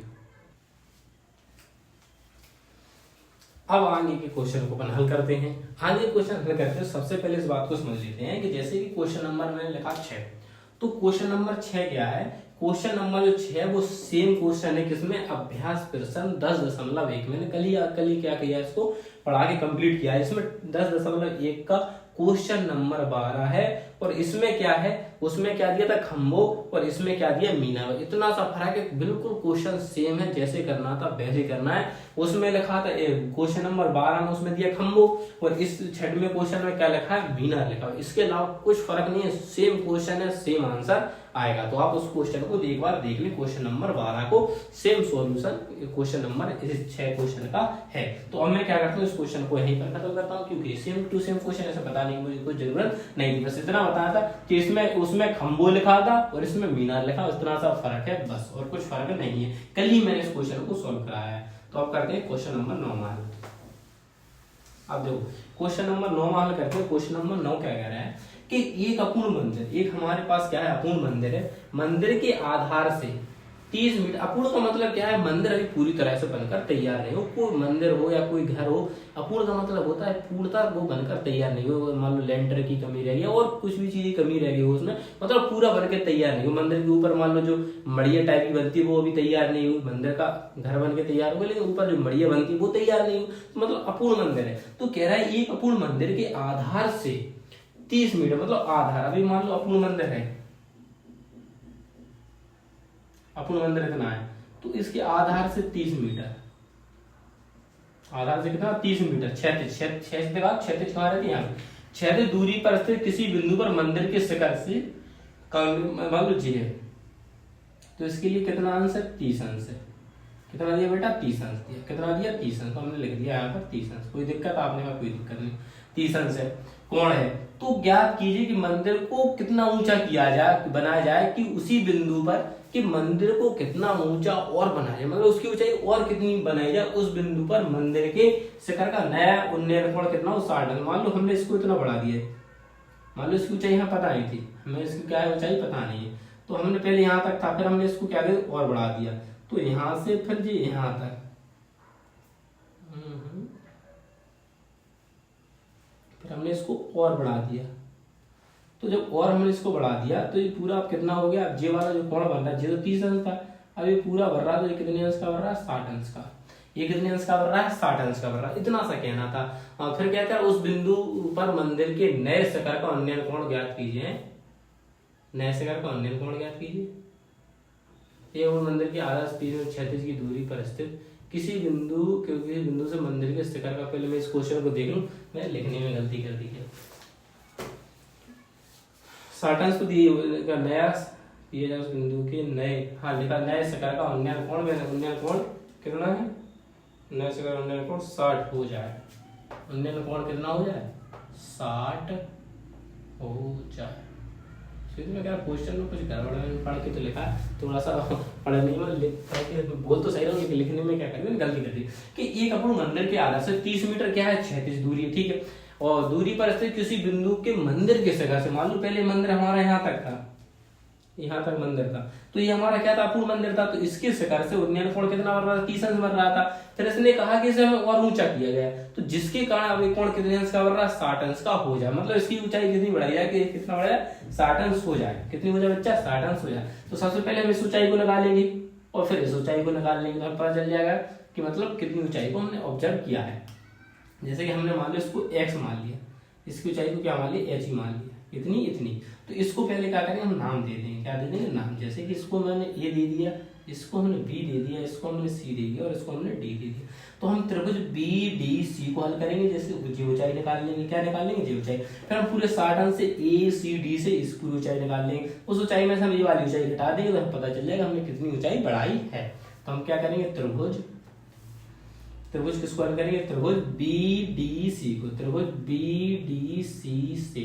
अब आगे के क्वेश्चन को अपन हल करते हैं। आगे क्वेश्चन हल करते हैं सबसे पहले इस बात को समझ लेते हैं कि जैसे कि क्वेश्चन नंबर मैंने लिखा 6, तो क्वेश्चन नंबर 6 क्या है, क्वेश्चन नंबर जो 6 है वो सेम क्वेश्चन है किसमें, अभ्यास प्रश्न 10.1। मैंने कल ही क्या किया इसको पढ़ा के कंप्लीट किया। इसमें 10.1 का क्वेश्चन नंबर 12 है, और इसमें क्या है, उसमें क्या दिया था खंभो, और इसमें क्या दिया मीनार। इतना सा फर्क है, बिल्कुल क्वेश्चन सेम है, जैसे करना था वैसे करना है। उसमें लिखा था क्वेश्चन नंबर 12 में उसमें दिया खंभो, और इस 6वें क्वेश्चन में क्या लिखा है मीनार लिखा है। इसके अलावा कुछ फर्क नहीं है, सेम क्वेश्चन है, सेम आंसर आएगा। तो आप उस क्वेश्चन को एक बार देख लें, क्वेश्चन नंबर 12 को same solution question number 6 question का है। तो अब मैं क्या करता हूँ इस क्वेश्चन को यहीं पर खत्म करता हूँ, क्योंकि सेम टू सेम क्वेश्चन ऐसे बताने की मुझे कोई जरूरत नहीं थी। बस इतना बताया था कि इसमें उसमें खंभो लिखा था और इसमें मीनार लिखा, इतना सा फर्क है बस, और कुछ फर्क नहीं है। कल ही मैंने इस क्वेश्चन को सोल्व कराया है। तो अब करते हैं क्वेश्चन नंबर 9 हल। अब देखो क्वेश्चन नंबर 9 हल करते हैं। क्वेश्चन नंबर 9 क्या कह रहा है कि एक अपूर्ण मंदिर, एक हमारे पास क्या है अपूर्ण मंदिर है, मंदिर के आधार से 30 मीटर। अपूर्ण का मतलब क्या है, मंदिर अभी पूरी तरह से बनकर तैयार नहीं हो, कोई मंदिर हो या कोई घर हो। अपूर्ण का मतलब होता है पूर्णता वो बनकर तैयार नहीं हो, मान लो लेंटर की कमी रह गई और कुछ भी चीज की कमी रह गई हो उसमें, मतलब पूरा बनकर तैयार नहीं हो। मंदिर के ऊपर मान लो जो मड़िया टाइप की बनती है वो अभी तैयार नहीं हुई, मंदिर का घर बन के तैयार हो, लेकिन ऊपर जो मड़िया बनती है वो तैयार नहीं हो, तो मतलब अपूर्ण मंदिर है। तो कह रहा है एक अपूर्ण मंदिर के आधार से 30 मीटर, मतलब आधार, अभी मान लो अपूर्ण मंदिर है, अपूर्ण मंदिर कितना है, तो इसके आधार से 30 मीटर, आधार से कितना 30 मीटर क्षैतिज कहाँ रहती है यहाँ, क्षैतिज दूरी पर स्थित किसी बिंदु पर मंदिर के शिखर से मान लो जी है, तो इसके लिए कितना अंश है 30 अंश है। कितना दिया बेटा 30 अंश दिया, कितना दिया 30 अंश, तो हमने लिख दिया यहाँ पर 30 अंश। कोई दिक्कत आपने कहा कोई दिक्कत नहीं, 30 अंश है। कोण है तो ज्ञात कीजिए कि मंदिर को कितना ऊंचा किया जाए, बनाया जाए कि उसी बिंदु पर कि मंदिर को कितना ऊंचा और बनाया जाए, मतलब उसकी ऊंचाई और कितनी बनाई जाए उस बिंदु पर मंदिर के शिखर का नया उन्नयन कोण कितना हो 60 अंश। मान लो हमने इसको इतना बढ़ा दिया, मान लो इसकी ऊंचाई यहाँ पता नहीं थी, हमें इसकी क्या है ऊंचाई पता नहीं है, तो हमने पहले यहाँ तक था, फिर हमने इसको क्या किया और बढ़ा दिया, तो यहां से फिर जी यहां तक, फिर हमने इसको और बढ़ा दिया। तो जब और हमने इसको बढ़ा दिया तो ये पूरा अब कितना हो गया, अब ये वाला जो कोण बन रहा है ये तो 30 अंश था, अब ये पूरा भर रहा है तो ये कितने अंश का भर रहा है 60 अंश का। ये कितने अंश का बन रहा है, 60 अंश का बन रहा है, इतना सा कहना था। और फिर कहता है उस बिंदु पर मंदिर के नए शिखर का उन्नयन कोण ज्ञात कीजिए, नए शिखर का उन्नयन कोण ज्ञात कीजिए। ये वो मंदिर के आधार तीन और 36 की दूरी पर स्थित किसी बिंदु से मंदिर के शिखर का, पहले मैं इस क्वेश्चन को देख लूं, मैं लिखने में गलती कर दी है। 60 अंश को दिए नया दिए जाए उस बिंदु के नए, हाँ लिखा नए शिखर का उन्नयन कोण, उन्नयन कोण कितना है, नए शिखर उन्नयन कोण 60 हो जाए, उन्नयन कोण कितना हो जाए, 60 हो जाए। में क्या क्वेश्चन में कुछ गड़बड़ है, पढ़ के तो लिखा थोड़ा सा पढ़ने में बोल तो सही रहा हूँ, लिखने में क्या करें गलती कर दी कि एक अपन मंदिर के आधार से 30 मीटर क्या है, 36 दूरी है, ठीक है। और दूरी पर स्थित किसी बिंदु के मंदिर के शिखर से, मान लो पहले मंदिर हमारा यहाँ तक था, यहाँ तक मंदिर था, तो ये हमारा क्या था, पूर्ण मंदिर था, तो इसके शिखर से उन्नयन कोण कितना बन रहा था, 30 अंश बन रहा था। फिर इसने कहा कि इसे और ऊंचा किया गया, तो जिसके कारण अब ये कोण कितने अंश का बन रहा है, 60 अंश का हो जाए, मतलब इसकी ऊंचाई कितनी बढ़ाई जाए, कि कितना बढ़ाया, 60 अंश हो जाए। कितनी हो जाए बच्चा, 60 अंश हो जाए। तो सबसे पहले हम इस ऊंचाई को निकालेंगे और फिर इस ऊंचाई को निकाल लेंगे, तो हमें पता चल जाएगा कि मतलब कितनी ऊंचाई को हमने ऑब्जर्व किया है। जैसे कि हमने मान लिया इसको x मान लिया, इसकी ऊंचाई को क्या मान लिया, h ही मान लिया, इतनी। तो इसको पहले क्या करेंगे, हम नाम दे देंगे, क्या दे देंगे, नाम। जैसे कि इसको मैंने a दे दिया, इसको हमने b दे दिया, इसको हमने c दे दिया और इसको हमने d दे दिया। तो हम त्रिभुज BDC को हल करेंगे, जैसे जी ऊंचाई निकाल लेंगे, क्या निकाल लेंगे, जी ऊंचाई। फिर हम पूरे 60 अंश से ACD से इस पूरी ऊंचाई निकाल लेंगे, उस ऊंचाई में से हम ये वाली ऊंचाई घटा देंगे, तो हमें पता चल जाएगा हमने कितनी ऊंचाई बढ़ाई है। तो हम क्या करेंगे, त्रिभुज किसको हल करेंगे, त्रिभुज BDC को, त्रिभुज BDC से।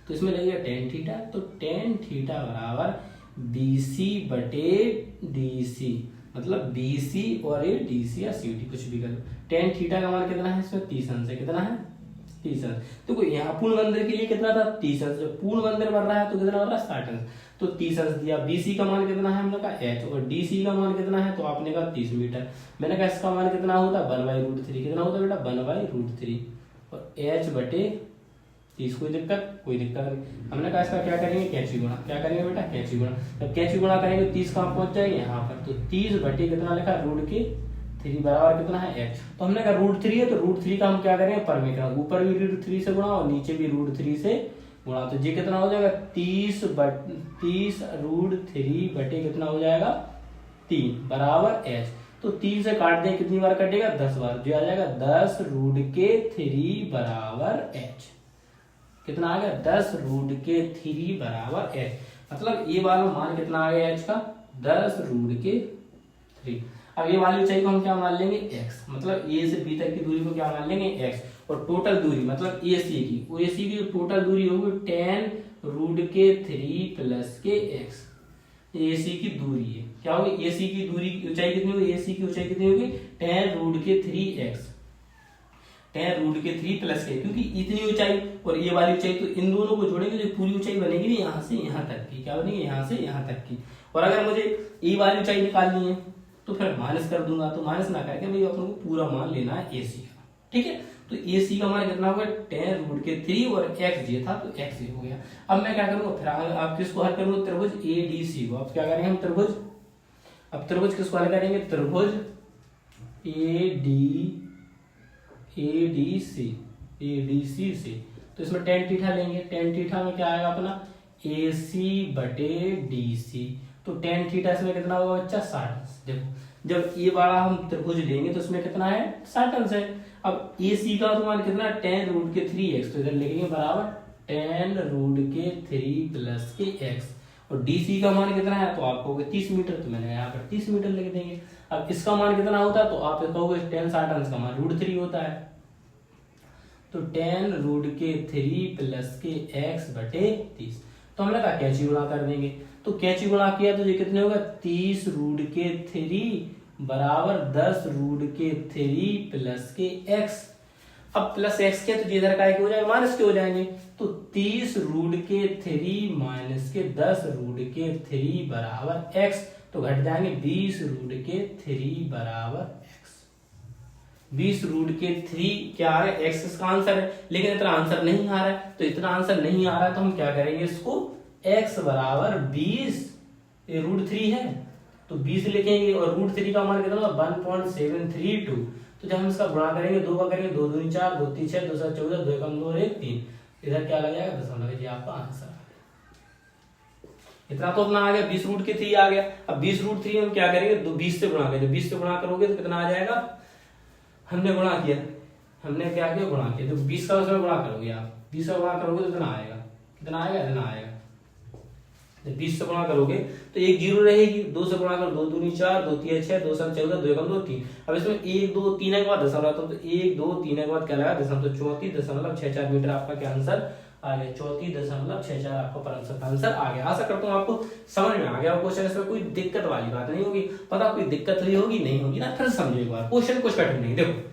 तो इसमें लगेगा tan थीटा, तो tan थीटा बराबर BC बटे DC, मतलब BC और ये DC या CD कुछ भी करो। tan थीटा का मान कितना है, इसमें 30 अंश है, कितना है, 30 अंश। तो यहाँ पूर्ण मंदिर के लिए कितना था, 30 अंश। जब पूर्ण मंदिर बन रहा है तो कितना बन रहा है, 60 अंश, तो 30 अंश दिया। BC का मान कितना है, हमने कहा h, और DC का मान कितना है, तो आपने कहा 30 मीटर। मैंने कहा इसका मान कितना होता है, 1/√3, कितना होता है बेटा, 1/√3, और h बटे 30। कोई दिक्कत नहीं। हमने कहा इसका क्या करेंगे, कैंची गुणा, क्या करेंगे बेटा, कैंची गुणा। जब कैंची गुणा करेंगे 30 कहाँ पहुंच जाएंगे, यहाँ पर, तो 30 बटे कितना लिखा, √3 बराबर कितना है, h। तो हमने कहा √3 है, तो √3 का हम क्या करेंगे, परमीकरण, ऊपर भी √3 से गुणा और नीचे भी √3 से गुणा, तो ये कितना हो जाएगा, 30 √3 बटे कितना हो जाएगा, 3 बराबर h। तो 3 से काट दें, कितनी बार कटेगा, 10 बार, जो आ जाएगा 10√3 बराबर h। कितना आ गया, 10√3 बराबर h। मतलब ये वाला मान कितना आ गया h का, 10√3। अब ये वाली ऊंचाई को हम क्या मान लेंगे, x, मतलब a से b तक की दूरी को क्या मान लेंगे, x, और टोटल दूरी मतलब AC की जो टोटल दूरी होगी tan√3 प्लस के x, AC की दूरी है, क्या होगी, AC की दूरी की ऊंचाई कितनी होगी, AC की ऊंचाई कितनी होगी, tan√3x, tan√3 प्लस के, क्योंकि इतनी ऊंचाई और ये वाली ऊंचाई, तो इन दोनों को जोड़ेंगे तो पूरी ऊंचाई बनेगी ना, यहाँ से यहाँ तक की, क्या बनेगी, यहाँ से यहाँ तक की। और अगर मुझे ये वाली ऊंचाई निकालनी है तो फिर माइनस कर दूंगा, तो माइनस ना करके भाई अपन को पूरा मान लेना है AC का, ठीक है। तो AC का मान कितना होगा, tan√3 और x ये था, तो x ये हो गया। अब मैं क्या करूंगा, फिर आप किसको हल करूंगा, त्रिभुज ADC को। अब क्या करेंगे हम, त्रिभुज किसको हल करेंगे, त्रिभुज ADC से। तो इसमें tan थीटा लेंगे, tan थीटा में क्या आएगा अपना, AC बटे DC। तो tan थीटा इसमें कितना होगा बच्चा, 60 अंश। देखो जब ये वाला हम त्रिभुज लेंगे तो इसमें कितना है, 60 अंश है। अब AC का तो मान कितना, tan√3x, तो इधर लिखेंगे बराबर tan√3 प्लस के x, और DC का मान कितना है, तो आप कहोगे 30 मीटर, तो मैंने यहाँ पर 30 मीटर लिख देंगे। अब इसका मान कितना होता है, तो आप कहोगे tan 60 अंश का मान √3 होता है, तो tan√3 प्लस के x बटे 30। तो हमने कहा कैंची गुणा कर देंगे, तो कैंची गुणा किया तो ये कितने होगा, 30√3 बराबर 10√3 प्लस के x। अब प्लस x के तो इधर का हो जाएगा, माइनस के हो जाएंगे, तो 30√3 माइनस के 10√3 बराबर x, तो घट जाएंगे 20√3 बराबर x। 20√3 क्या आ रहा है, x का आंसर है, लेकिन इतना आंसर नहीं आ रहा है। तो इतना आंसर नहीं आ रहा है तो हम क्या करेंगे, इसको x बराबर 20 √3 है, तो 20 लिखेंगे और √3 का मान कितना 1.732। तो जब हम इसका गुणा करेंगे, 2 का करेंगे, 2 दूनी 4, 2 तीन 6, 2 7 14, 2 एकम 2 और 1 3, इधर क्या लग जाएगा दशमलव, ये आपका आंसर। इतना तो अपना आ गया, 20√3 आ गया। अब 20√3 हम क्या करेंगे, 20 से गुणा करेंगे, 20 से गुणा करोगे तो कितना आ जाएगा, हमने गुणा किया, हमने क्या किया गुणा किया, तो 20 का उसमें गुणा करोगे आप, 20 का गुणा करोगे तो कितना आएगा, कितना आएगा, इतना आएगा। 20 से गुणा करोगे तो एक जीरो रहेगी, 2 से गुणा करो, 2 दूनी 4, 2 तीन 6, 2 7 14, 2 एकम 2 3। अब इसमें 1 2 3 के बाद दशमलव, तो 1 2 3 के बाद क्या लगा दशमलव, तो 34.64 मीटर आपका क्या आंसर आ गया, 34.64 आपका प्रश्न का आंसर आ गया। आशा करता हूँ आपको समझ में आ गया क्वेश्चन, इसमें कोई दिक्कत वाली बात नहीं होगी। पता कोई दिक्कत नहीं होगी, नहीं होगी ना, फिर समझो एक बार, क्वेश्चन कुछ कठिन नहीं। देखो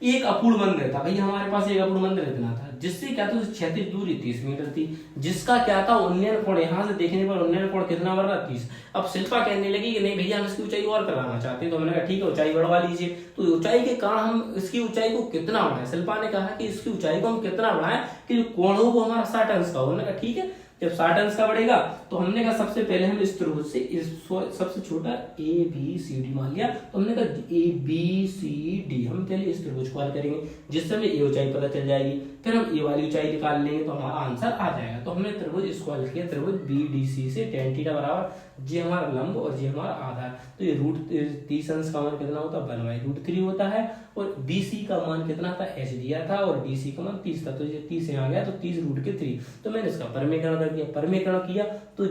एक अपूर्ण मंदिर था भैया, हमारे पास एक अपूर्ण मंदिर इतना था, जिससे क्या था, क्षैतिज दूरी 30 मीटर थी, जिसका क्या था उन्नयन कोण, यहाँ से देखने पर उन्नयन कोण कितना बन रहा 30। अब शिल्पा कहने लगी कि नहीं भैया हम इसकी ऊंचाई और कराना चाहते हैं, तो हमने कहा ठीक है ऊंचाई बढ़वा लीजिए। तो ऊंचाई के कारण हम इसकी ऊंचाई को कितना बढ़ाएं, शिल्पा ने कहा कि इसकी ऊंचाई को हम कितना बढ़ाएं कि जो कोण हो वो हमारा 60 अंश का हो। हमने कहा ठीक है, जब 60 अंश का बढ़ेगा तो हमने कहा सबसे पहले हम इस त्रिभुज से इस सबसे छोटा ABCD मान लिया, तो हमने कहा ABCD हम पहले इस त्रिभुज को हल करेंगे, जिससे हमें ये ऊंचाई पता चल जाएगी, फिर हम ये वाली ऊंचाई निकाल लेंगे तो हमारा आंसर आ जाएगा। तो हमने त्रिभुज इसको हल किया, त्रिभुज BDC से tan थीटा बराबर ये हमारा लंब और ये हमारा आधार, तो ये √30 अंश का मान कितना होता है 1/√3 होता है, और BC का मान कितना था H दिया था और DC का मान 30 था, तो ये 30 यहाँ गया तो 30√3। तो मैंने इसका परिमेयकरण कर दिया, परिमेयकरण किया तो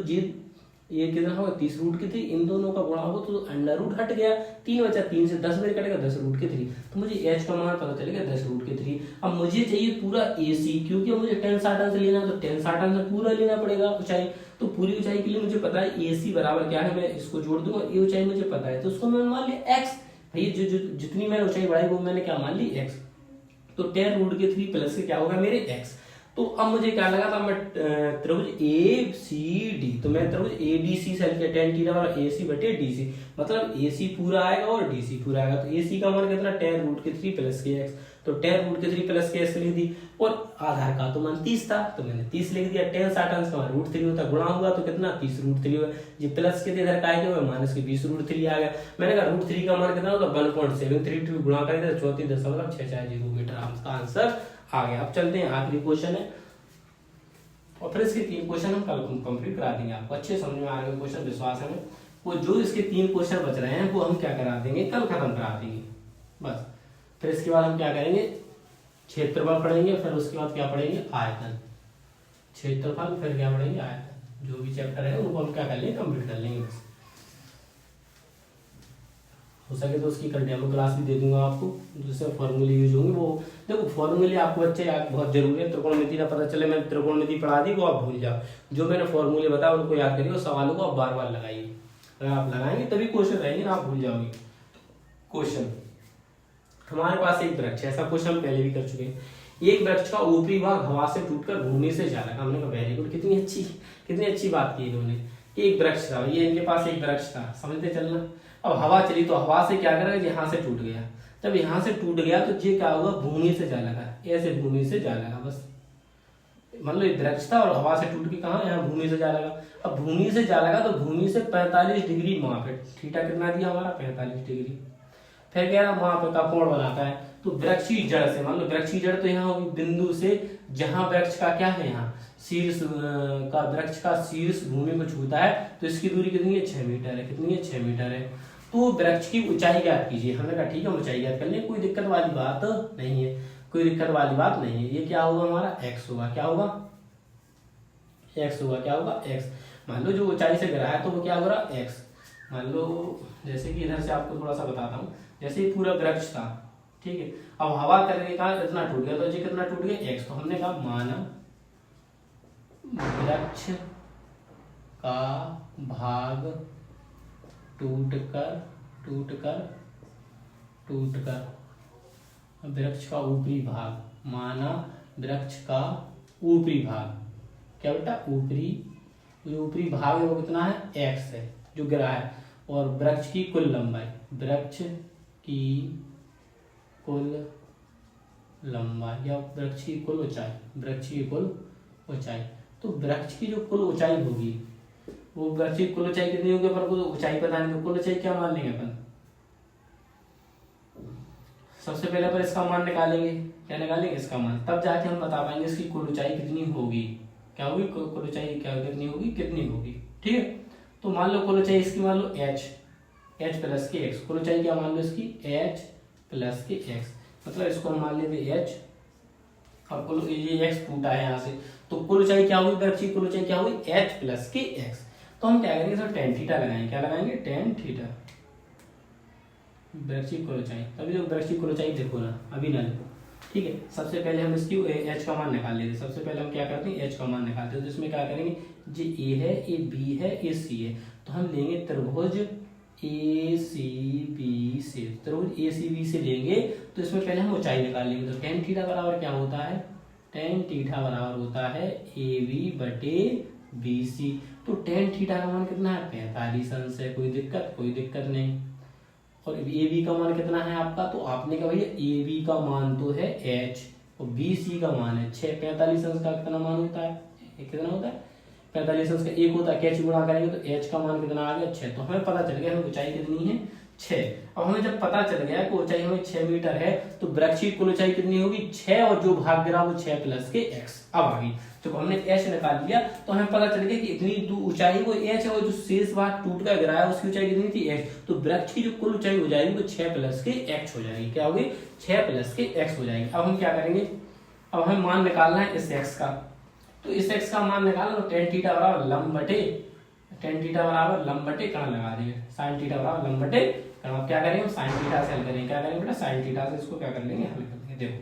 ये कितना होगा 30√3, इन दोनों का गुणा होगा तो अंडर रूट हट गया, 3 बचा, 3 से 10 में कटेगा 10√3, तो मुझे H का मान पता चलेगा 10√3। अब मुझे चाहिए पूरा AC, क्योंकि मुझे tan 60 अंश लेना है तो tan 60 अंश पूरा लेना पड़ेगा ऊंचाई, तो पूरी ऊंचाई के लिए मुझे पता है AC बराबर क्या है, मैं इसको जोड़ दूंगा, ये ऊंचाई मुझे पता है, तो उसको मैंने मान लिया x। भैया जो जितनी मैंने ऊंचाई बढ़ाई वो मैंने क्या मान ली x, तो tan√3 प्लस के क्या होगा मेरे x। तो अब मुझे क्या लगा था, मैं त्रिभुज ACD, तो मैं त्रिभुज ABC से लिया tan थीटा बराबर AC बटे DC, मतलब AC पूरा आएगा और DC पूरा आएगा, तो AC का मान कितना tan√3 प्लस के x, तो tan√3 प्लस के x लिख दी, और आधार का तो मान 30 था तो मैंने 30 लिख दिया, tan 60 अंश का मान √3 होता, गुणा हुआ तो कितना 30√3 हुआ, ये प्लस के इधर का हुआ माइनस के 20√3 आ गया। मैंने कहा √3 का मान कितना होता 1.732, गुणा कर दिया 34.640 मीटर, आपका आंसर आ गया। अब चलते हैं आखिरी क्वेश्चन है, और फिर इसके 3 क्वेश्चन हम कल कंप्लीट करा देंगे, आपको अच्छे समझ में आ रहे क्वेश्चन, विश्वास है हमें। वो जो इसके 3 क्वेश्चन बच रहे हैं वो हम क्या करा देंगे, कल खत्म करा देंगे बस। फिर इसके बाद हम क्या करेंगे, क्षेत्रफल पढ़ेंगे, फिर उसके बाद क्या पढ़ेंगे आयतन, क्षेत्रफल, फिर क्या पढ़ेंगे आयतन, जो भी चैप्टर है उनको हम क्या कर लेंगे कंप्लीट कर लेंगे बस। हो सके तो उसकी कल डेमो क्लास भी दे दूंगा आपको, जिससे फॉर्मूले यूज होंगे। वो देखो फॉर्मूले आपको अच्छे बहुत जरूरी है, त्रिकोणमिति ना पता चले मैंने त्रिकोणमिति पढ़ा दी वो आप भूल जाओ, जो मैंने फॉर्मूले बताया उनको याद करिए, और सवालों को आप बार बार लगाइए, अगर आप लगाएंगे तभी क्वेश्चन रहेंगे ना, आप भूल जाओगे क्वेश्चन। हमारे पास एक वृक्ष है, ऐसा क्वेश्चन हम पहले भी कर चुके हैं, एक वृक्ष का ऊपरी भाग हवा से टूटकर भूमि से जा लगा। हमने कहा वेरी गुड, कितनी अच्छी बात की इन्होंने, एक वृक्ष था, ये इनके पास एक वृक्ष था, समझते चलना। अब हवा चली तो हवा से क्या करेगा, यहाँ से टूट गया, जब यहाँ से टूट गया तो ये क्या होगा भूमि से जा लगा, ऐसे भूमि से जा लगा बस, मतलब ये वृक्ष था और हवा से टूट के कहा यहाँ भूमि से जा लगा। अब भूमि से जा लगा तो भूमि से 45 डिग्री मापे, थीटा कितना दिया हमारा 45 डिग्री, फिर कह रहा वहां पे का कोण बनाता है, तो वृक्ष की जड़ से, मान लो वृक्ष की जड़ तो यहाँ होगी बिंदु से, जहां वृक्ष का क्या है यहाँ शीर्ष का, वृक्ष का शीर्ष भूमि को छूता है, तो इसकी दूरी कितनी है 6 मीटर है, कितनी है 6 मीटर है। तो वृक्ष की ऊंचाई ज्ञात कीजिए, हमने कहा ठीक है ऊंचाई ज्ञात कर लें, कोई दिक्कत वाली बात नहीं है, कोई दिक्कत वाली बात नहीं है। ये क्या होगा हमारा x होगा, क्या होगा x होगा, क्या होगा x। मान लो जो ऊंचाई से गिरा है तो वो क्या हो रहा है x, मान लो जैसे कि इधर से आपको थोड़ा सा बताता हूँ, जैसे ही पूरा वृक्ष था ठीक है, अब हवा करने का इतना टूट गया, तो ये कितना टूट गया x, तो हमने कहा माना वृक्ष का भाग टूटकर वृक्ष का ऊपरी भाग, माना वृक्ष का ऊपरी भाग, क्या बेटा ऊपरी भाग है वो कितना है x है जो गिरा है, और वृक्ष की कुल लंबाई, वृक्ष की कुल लंबाई या वृक्ष की कुल ऊंचाई, वृक्ष की कुल ऊंचाई, तो वृक्ष की जो कुल ऊंचाई होगी वो वृक्ष की कुल ऊंचाई कितनी होगी, अपन को तो ऊंचाई पता नहीं, तो कुल ऊंचाई क्या मान लेंगे अपन, सबसे पहले अपन इसका मान निकालेंगे, क्या निकालेंगे, इसका मान, तब जाके हम बता पाएंगे इसकी कुल ऊंचाई कितनी होगी, क्या होगी, कुल ऊंचाई क्या कितनी होगी, कितनी होगी। ठीक है, तो मान लो कुल ऊंचाई इसकी मान लो h प्लस के x, कुल ऊंचाई क्या मान लो इसकी h प्लस के x, मतलब इसको हम मान लेते h और कुल ये x टूटा है यहाँ से, तो कुल ऊंचाई क्या हुई, वृक्ष की कुल ऊंचाई क्या हुई, h प्लस के x। तो हम क्या करेंगे सर, tan थीटा लगाएंगे, क्या लगाएंगे, tan थीटा, वृक्ष की कुल ऊंचाई। अभी जो वृक्ष की कुल ऊंचाई देखो ना, अभी ना देखो, ठीक है। सबसे पहले हम इसकी h का मान निकाल लेते हैं, सबसे पहले हम क्या करते हैं, h का मान निकालते हैं। तो इसमें क्या करेंगे, ये a है, ये b है, ये c है, तो हम लेंगे त्रिभुज ACB से, त्रिभुज ACB से लेंगे तो इसमें पहले हम ऊंचाई निकाल लेंगे। तो tan थीटा बराबर क्या होता है, tan थीटा बराबर होता है AB बटे BC। तो tan थीटा का मान कितना है, 45 अंश है, कोई दिक्कत नहीं। और AB का मान कितना है आपका, तो आपने कहा भैया AB का मान तो है h और BC का मान है 6। 45 अंश का कितना मान होता है, कितना होता है 45 अंश का 1 होता है, कैसे गुणा करेंगे तो h का मान कितना आ गया 6। तो हमें पता चल गया हमें ऊंचाई कितनी है 6। अब हमें जब पता चल गया कि ऊंचाई हमें 6 मीटर है, तो वृक्ष की कुल ऊंचाई कितनी होगी 6 और जो भाग गिरा वो 6 प्लस के x। अब आ गई, जब हमने h निकाल लिया तो हमें पता चल गया कि इतनी ऊंचाई वो h है और जो शेष भाग टूट कर गिरा है उसकी ऊंचाई कितनी थी x। तो वृक्ष की जो कुल ऊंचाई हो जाएगी वो 6 प्लस के x हो जाएगी, क्या होगी 6 प्लस के x हो जाएगी। अब हम क्या करेंगे, अब हमें मान निकालना है इस x का, तो इस x का मान निकालना, तो tan थीटा बराबर लंब बटे कर्ण लगा देंगे, sin थीटा बराबर लंब बटे कर्ण। अब क्या करेंगे, sin थीटा से हल करेंगे, क्या करेंगे बेटा, sin थीटा से इसको क्या कर लेंगे, हल कर लेंगे। देखो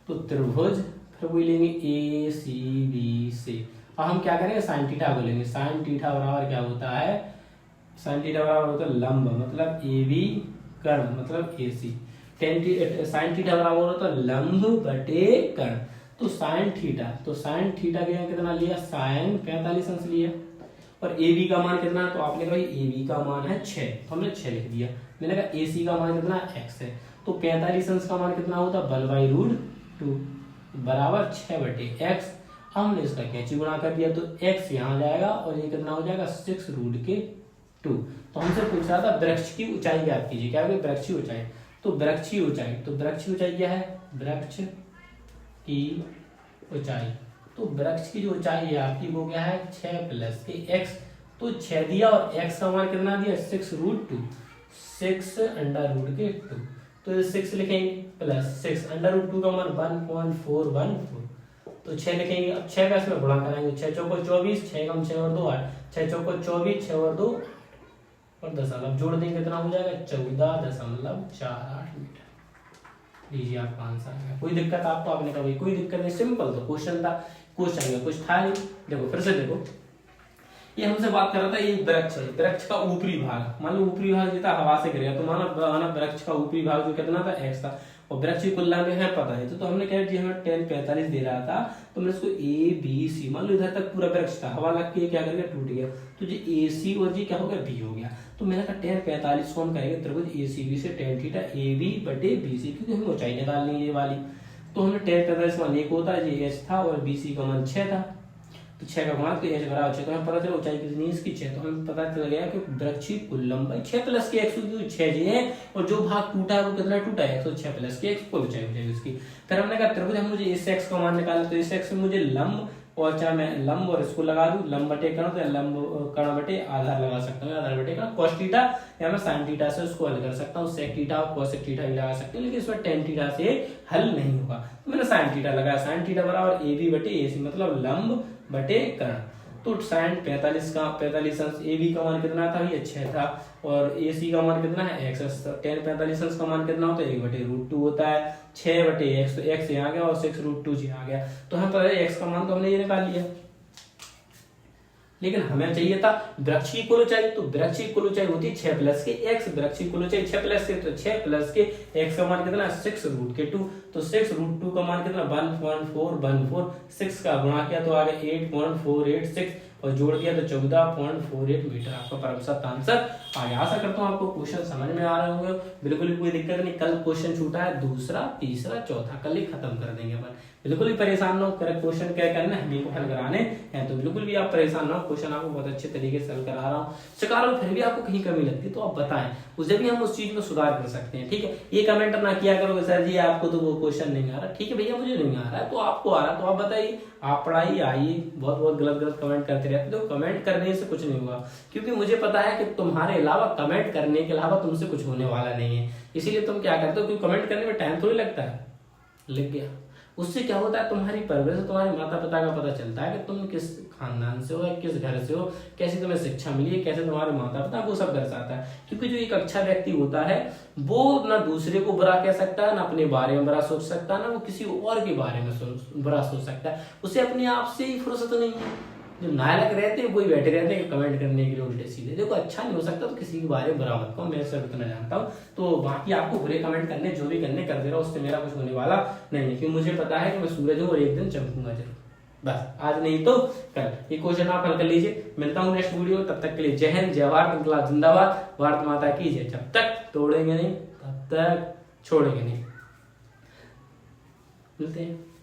तो त्रिभुज, फिर वही लेंगे ACB से। अब हम क्या करेंगे, sin थीटा को लेंगे, sin थीटा बराबर क्या होता है, sin थीटा बराबर होता है लंब मतलब AB कर्ण मतलब AC, sin थीटा बराबर होता है लंब बटे कर्ण। तो sin थीटा के यहाँ कितना लिया, sin 45 अंश लिया, और AB का मान कितना, तो आपने कहा AB का मान है 6, तो हमने 6 लिख दिया। मैंने कहा AC का मान कितना x है, तो 45 अंश का मान कितना होता है 1/√2 बराबर 6 बटे x। हमने इसका कैंची गुणा कर दिया, तो x यहाँ जाएगा और ये कितना हो जाएगा 6√2। तो हमसे पूछ रहा था वृक्ष की ऊंचाई ज्ञात कीजिए, क्या होगी वृक्ष की ऊंचाई। तो वृक्ष की ऊंचाई क्या है, वृक्ष की ऊंचाई, तो वृक्ष की जो ऊंचाई है आपकी वो क्या है 6 प्लस के x। तो 6 दिया और x का मान कितना दिया 6√2, 6√2, तो 6 लिखेंगे प्लस 6 √2 का मान 1.414, तो 6 लिखेंगे। अब 6 का इसमें गुणा कराएंगे, 6 चौको 24, 6 कम 6 और 2 8, 6 चौको 24, 6 और 2 और दशमलव जोड़ देंगे, कितना हो जाएगा 14.48 मीटर। लीजिए आपका आंसर आ गया। कोई दिक्कत आपको, आपने कहा भाई कोई दिक्कत नहीं, सिंपल तो क्वेश्चन था, क्वेश्चन में कुछ था नहीं। देखो फिर से देखो, ये हमसे बात कर रहा था, ये वृक्ष है, वृक्ष का ऊपरी भाग, मान लो ऊपरी भाग जितना हवा से गिरेगा, तो माना वृक्ष का ऊपरी भाग जो कितना था x था, और वृक्ष की कुल लंबाई है पता है, तो हमने कहा जी हमें tan 45 दे रहा था, तो हमने इसको ABC, मान लो इधर तक पूरा वृक्ष था, हवा लग के क्या कर गया टूट गया, तो जी AC और जी क्या हो गया B हो गया। तो मैंने कहा tan 45 को हम करेंगे त्रिभुज ACB से tan थीटा AB बटे BC, क्योंकि हमें ऊंचाई निकालनी है ये वाली। तो हमें tan 45 मान 1 होता है, ये h था और BC का मान 6 था, तो 6 का गुणा तो h बराबर 6, तो हमें पता चला ऊंचाई कितनी है इसकी 6। तो हमें पता चल गया कि वृक्ष की कुल लंबाई 6 प्लस के x, 6 जी है और जो भाग टूटा है वो कितना टूटा है, तो 6 प्लस के x कुल ऊंचाई हो जाएगी उसकी। फिर हमने कहा त्रिभुज हम मुझे इस x का मान निकालना, तो इस x में मुझे लंब और चाहे मैं लंब और इसको लगा दूं, लंब बटे कर्ण, तो लंब कर्ण बटे आधार लगा सकता हूँ, आधार बटे कर्ण cos थीटा, या मैं sin थीटा से उसको हल कर सकता हूँ, sec थीटा और cosec थीटा भी लगा सकते हैं, लेकिन इसमें tan थीटा से हल नहीं होगा। तो मैंने sin थीटा लगाया, sin थीटा बराबर AB बटे AC मतलब लंब बटे कर्ण। तो sin 45 अंश AB का मान कितना था, ये 6 था, और AC का मान कितना है x। tan 45 अंश का मान कितना होता है 1/√2 होता है, 6 बटे x, तो x यहाँ आ गया और 6√2 जी आ गया। तो हमें पता है x का मान तो हमने ये निकाल लिया, लेकिन हमें चाहिए था वृक्ष की कुल ऊंचाई। तो वृक्ष की कुल ऊंचाई होती है 6 प्लस के x, वृक्ष की कुल ऊंचाई 6 प्लस के, तो 6 प्लस के x का मान कितना 6√2, तो 6√2 का मान कितना 1.414, 6 का गुणा किया तो आ गया 8.486, और जोड़ दिया तो 14.48 मीटर आपका परमसत आंसर आ गया। आशा करता हूँ आपको क्वेश्चन समझ में आ रहे होंगे, बिल्कुल भी कोई दिक्कत नहीं। कल क्वेश्चन छूटा है दूसरा, तीसरा, चौथा, कल ही खत्म कर देंगे अपन। बिल्कुल भी परेशान ना हो, क्वेश्चन क्या करना है, को हल कराने हैं, तो बिल्कुल भी आप परेशान ना हो। क्वेश्चन आपको बहुत अच्छे तरीके से हल करा रहा हूँ, सिखा रहा हूँ। फिर भी आपको कहीं कमी लगती है तो आप बताएं, उससे भी हम उस चीज में सुधार कर सकते हैं। ठीक है, ये कमेंट ना किया करो सर जी आपको तो वो क्वेश्चन नहीं आ रहा। ठीक है भैया, मुझे नहीं आ रहा है तो आपको आ रहा है तो आप बताइए, आप पढ़ाइए, आइए। बहुत बहुत गलत कमेंट करते रहते तो कमेंट करने से कुछ नहीं होगा, क्योंकि मुझे पता है कि तुम्हारे अलावा, कमेंट करने के अलावा तुमसे कुछ होने वाला नहीं है। इसीलिए तुम क्या करते हो, क्योंकि कमेंट करने में टाइम थोड़ी लगता है, लग गया। उससे क्या होता है, तुम्हारी परवरिश, तुम्हारे माता पिता का पता चलता है कि तुम किस खानदान से हो या किस घर से हो, कैसी तुम्हें शिक्षा मिली है, कैसे तुम्हारे माता पिता, वो सब दर्शाता है। क्योंकि जो एक अच्छा व्यक्ति होता है वो ना दूसरे को बुरा कह सकता है, ना अपने बारे में बुरा सोच सकता है, ना वो किसी और के बारे में बुरा सोच सकता है। उसे अपने आप से ही फुर्सत नहीं है। जो नायक रहते हैं वही बैठे रहते हैं कमेंट करने के लिए उल्टे सीधे। देखो, अच्छा नहीं हो सकता तो किसी के बारे में बुरा मत कहो, मैं सिर्फ इतना जानता हूँ। तो बाकी आपको बुरे कमेंट करने, जो भी करने करते रहो, उससे मेरा कुछ होने वाला नहीं है, क्योंकि मुझे पता है कि मैं सूरज हूँ और एक दिन चमकूंगा जरूर। बस आज नहीं तो कल ये क्वेश्चन आप हल कर लीजिए। मिलता हूँ नेक्स्ट वीडियो, तब तक के लिए जय हिंद, जय भारत, इंकलाब जिंदाबाद, भारत माता की जय। जब तक तोड़ेंगे नहीं तब तक छोड़ेंगे नहीं। मिलते हैं।